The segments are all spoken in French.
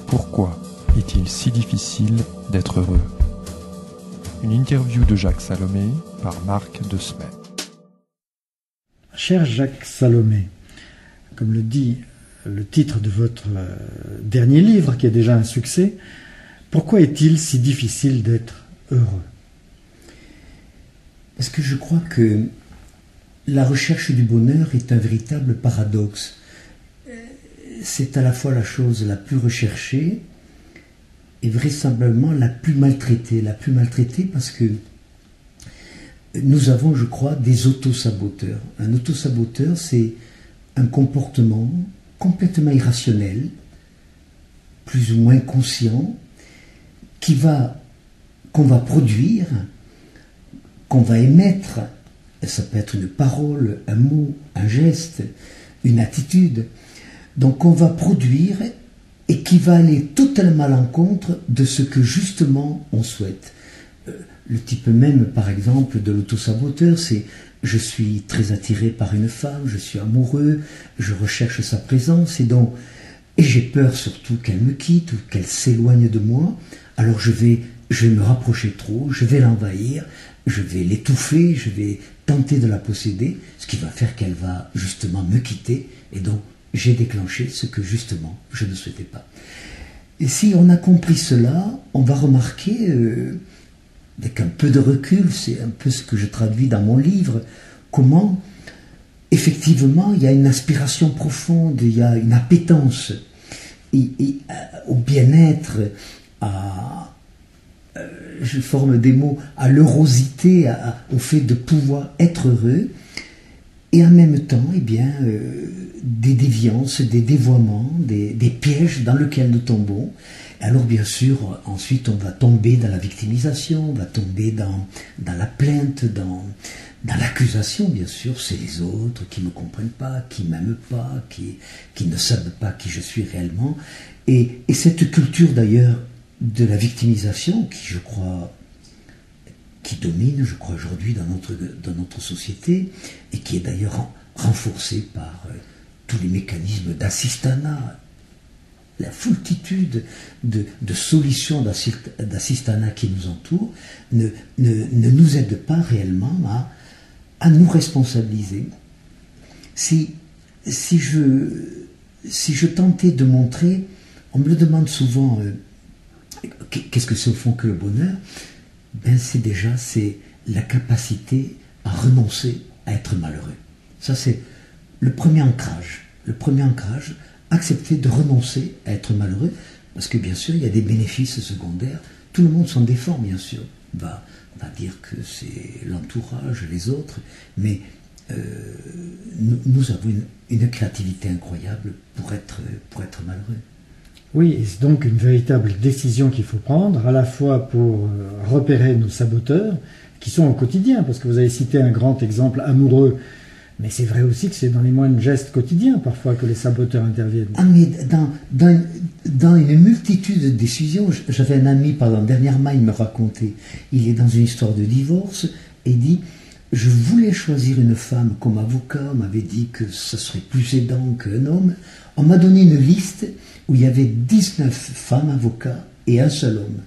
Pourquoi est-il si difficile d'être heureux? Une interview de Jacques Salomé par Marc de Smet. Cher Jacques Salomé, comme le dit le titre de votre dernier livre, qui est déjà un succès, pourquoi est-il si difficile d'être heureux? Parce que je crois que la recherche du bonheur est un véritable paradoxe. C'est à la fois la chose la plus recherchée et vraisemblablement la plus maltraitée. La plus maltraitée parce que nous avons, je crois, des autosaboteurs. Un autosaboteur, c'est un comportement complètement irrationnel, plus ou moins conscient, qu'on va produire, qu'on va émettre. Ça peut être une parole, un mot, un geste, une attitude. Donc on va produire et qui va aller totalement à l'encontre de ce que justement on souhaite. Le type même, par exemple, de l'autosaboteur, c'est « je suis très attiré par une femme, je suis amoureux, je recherche sa présence et j'ai peur surtout qu'elle me quitte ou qu'elle s'éloigne de moi, alors je vais me rapprocher trop, je vais l'envahir, je vais l'étouffer, je vais tenter de la posséder, ce qui va faire qu'elle va justement me quitter et donc j'ai déclenché ce que justement je ne souhaitais pas. Et si on a compris cela, on va remarquer, avec un peu de recul, c'est un peu ce que je traduis dans mon livre, comment effectivement il y a une aspiration profonde, il y a une appétence au bien-être, je forme des mots, à l'heurosité, au fait de pouvoir être heureux, et en même temps, eh bien, des déviances, des dévoiements, des pièges dans lesquels nous tombons. Alors bien sûr, ensuite on va tomber dans la victimisation, on va tomber dans la plainte, dans l'accusation, bien sûr, c'est les autres qui ne me comprennent pas, qui ne m'aiment pas, qui ne savent pas qui je suis réellement. Et cette culture d'ailleurs de la victimisation qui, je crois, qui domine, je crois, aujourd'hui dans notre société, et qui est d'ailleurs renforcée par tous les mécanismes d'assistanat, la foultitude de solutions d'assistanat qui nous entourent, ne nous aide pas réellement à nous responsabiliser. Si je tentais de montrer, on me le demande souvent, qu'est-ce que c'est au fond que le bonheur? Ben c'est la capacité à renoncer à être malheureux. Ça c'est le premier ancrage. Le premier ancrage, accepter de renoncer à être malheureux, parce que bien sûr il y a des bénéfices secondaires. Tout le monde s'en défend bien sûr. On va dire que c'est l'entourage, les autres, mais nous avons une créativité incroyable pour être malheureux. Oui, et c'est donc une véritable décision qu'il faut prendre, à la fois pour repérer nos saboteurs, qui sont au quotidien, parce que vous avez cité un grand exemple amoureux, mais c'est vrai aussi que c'est dans les moindres gestes quotidiens, parfois, que les saboteurs interviennent. Ah, mais dans une multitude de décisions, j'avais un ami, dernièrement, il me racontait, il est dans une histoire de divorce, et il dit, je voulais choisir une femme comme avocat, on m'avait dit que ce serait plus aidant qu'un homme, on m'a donné une liste où il y avait 19 femmes avocats et un seul homme.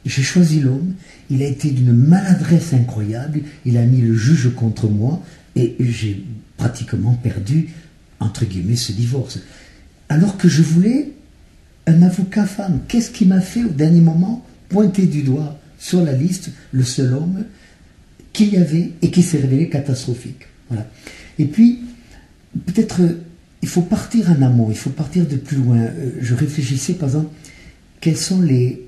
J'ai choisi l'homme, il a été d'une maladresse incroyable, il a mis le juge contre moi et j'ai pratiquement perdu, entre guillemets, ce divorce. Alors que je voulais un avocat femme. Qu'est-ce qui m'a fait au dernier moment pointer du doigt sur la liste le seul homme qu'il y avait et qui s'est révélé catastrophique. Voilà. Et puis, peut-être... il faut partir en amont, il faut partir de plus loin. Je réfléchissais, par exemple, quelles sont les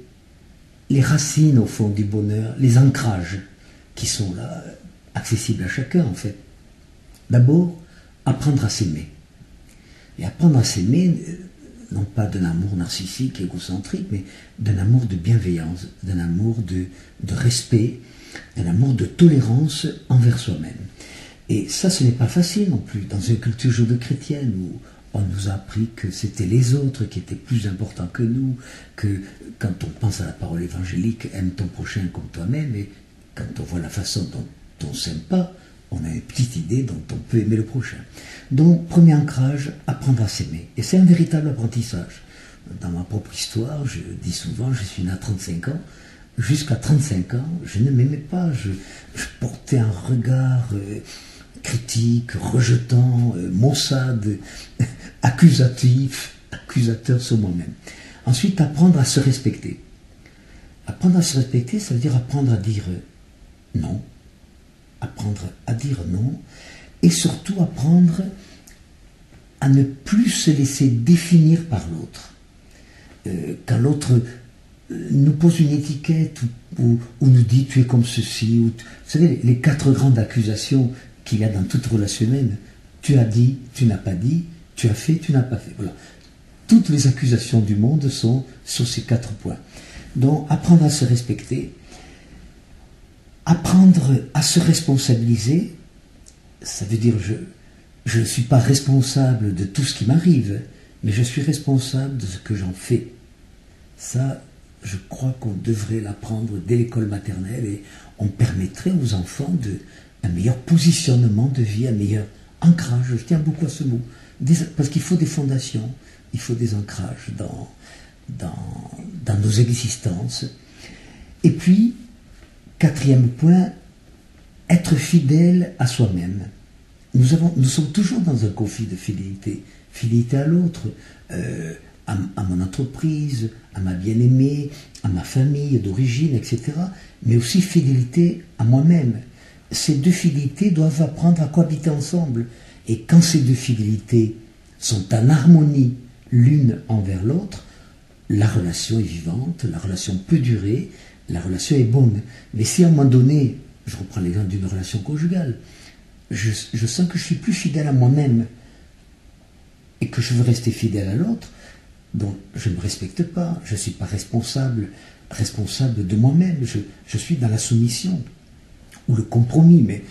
racines, au fond, du bonheur, les ancrages qui sont là, accessibles à chacun, en fait. D'abord, apprendre à s'aimer. Et apprendre à s'aimer, non pas d'un amour narcissique, égocentrique, mais d'un amour de bienveillance, d'un amour de respect, d'un amour de tolérance envers soi-même. Et ça, ce n'est pas facile non plus, dans une culture judéo-chrétienne où on nous a appris que c'était les autres qui étaient plus importants que nous, que quand on pense à la parole évangélique, aime ton prochain comme toi-même, et quand on voit la façon dont on ne s'aime pas, on a une petite idée dont on peut aimer le prochain. Donc, premier ancrage, apprendre à s'aimer. Et c'est un véritable apprentissage. dans ma propre histoire, je dis souvent, je suis né à 35 ans. Jusqu'à 35 ans, je ne m'aimais pas. Je portais un regard critique, rejetant, maussade, accusateur sur moi-même. Ensuite, apprendre à se respecter. Apprendre à se respecter, ça veut dire apprendre à dire non. Apprendre à dire non. Et surtout apprendre à ne plus se laisser définir par l'autre. Quand l'autre nous pose une étiquette ou nous dit tu es comme ceci, ou, vous savez, les 4 grandes accusations qu'il y a dans toute relation humaine, tu as dit, tu n'as pas dit, tu as fait, tu n'as pas fait. Voilà. Toutes les accusations du monde sont sur ces 4 points. Donc apprendre à se respecter, apprendre à se responsabiliser, ça veut dire je ne suis pas responsable de tout ce qui m'arrive, mais je suis responsable de ce que j'en fais. Ça, je crois qu'on devrait l'apprendre dès l'école maternelle et on permettrait aux enfants un meilleur positionnement de vie, un meilleur ancrage. Je tiens beaucoup à ce mot. Parce qu'il faut des fondations, il faut des ancrages dans nos existences. Et puis, 4e point, être fidèle à soi-même. Nous sommes toujours dans un conflit de fidélité. Fidélité à l'autre, à mon entreprise, à ma bien-aimée, à ma famille d'origine, etc. Mais aussi fidélité à moi-même. Ces 2 fidélités doivent apprendre à cohabiter ensemble. Et quand ces 2 fidélités sont en harmonie l'une envers l'autre, la relation est vivante, la relation peut durer, la relation est bonne. Mais si à un moment donné, je reprends l'exemple d'une relation conjugale, je sens que je suis plus fidèle à moi-même et que je veux rester fidèle à l'autre, donc je ne me respecte pas, je ne suis pas responsable de moi-même, je suis dans la soumission ou le compromis. Mais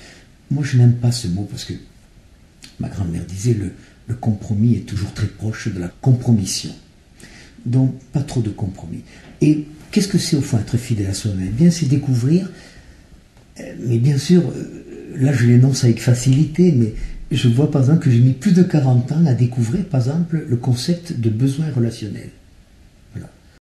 moi je n'aime pas ce mot parce que ma grand-mère disait le compromis est toujours très proche de la compromission. Donc pas trop de compromis. Et qu'est-ce que c'est au fond être fidèle à soi-même? Bien, c'est découvrir, mais bien sûr, là je l'énonce avec facilité, mais je vois par exemple que j'ai mis plus de 40 ans à découvrir par exemple le concept de besoin relationnel.